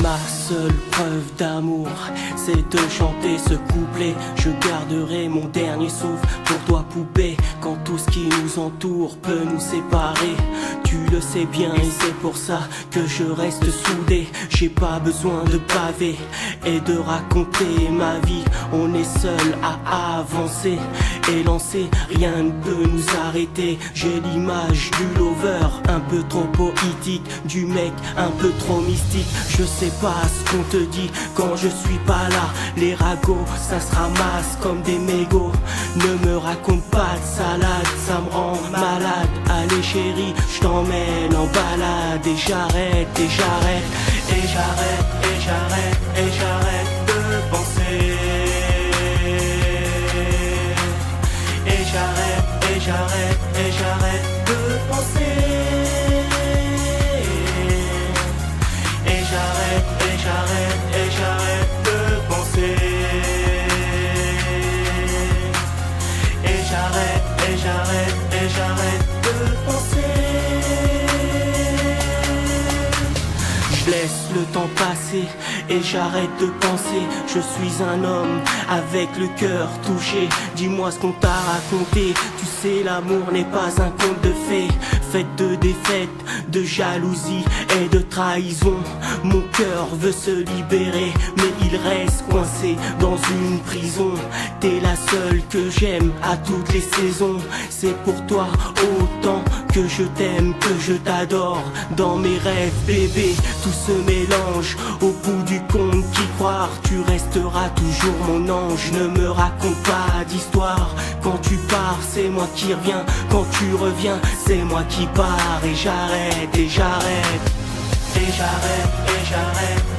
Ma seule preuve d'amour, c'est de chanter ce couplet. Je garderai mon dernier souffle pour toi poupée. Quand tout ce qui nous entoure peut nous séparer, tu le sais bien et c'est pour ça que je reste soudé. J'ai pas besoin de paver et de raconter ma vie. On est seul à avancer et lancer, rien ne peut nous arrêter. J'ai l'image du lover, un peu trop poétique, du mec un peu trop mystique. Je sais pas ce qu'on te dit quand je suis pas là. Les ragots, ça se ramasse comme des mégots. Ne me raconte pas de salade, ça me rend malade. Allez chérie, je t'emmène en balade. Et j'arrête, et j'arrête, et j'arrête, et j'arrête, et j'arrête de penser. Et j'arrête, et j'arrête, et j'arrête de penser. Et j'arrête, et j'arrête, et j'arrête de penser. Et j'arrête, et j'arrête, et j'arrête de penser. Je laisse le temps passer et j'arrête de penser. Je suis un homme avec le cœur touché. Dis-moi ce qu'on t'a raconté. Tu sais, l'amour n'est pas un conte de fées, fait de défaites, de jalousie et de trahison. Mon cœur veut se libérer, mais il reste coincé dans une prison. T'es la seule que j'aime à toutes les saisons. C'est pour toi autant que je t'aime, que je t'adore. Dans mes rêves, bébé, tout se mélange. Au bout du compte, qui croire, tu resteras toujours mon ange. Ne me raconte pas d'histoire. Quand tu pars, c'est moi qui reviens. Quand tu reviens, c'est moi qui pars. Et j'arrête, et j'arrête, et j'arrête, et j'arrête.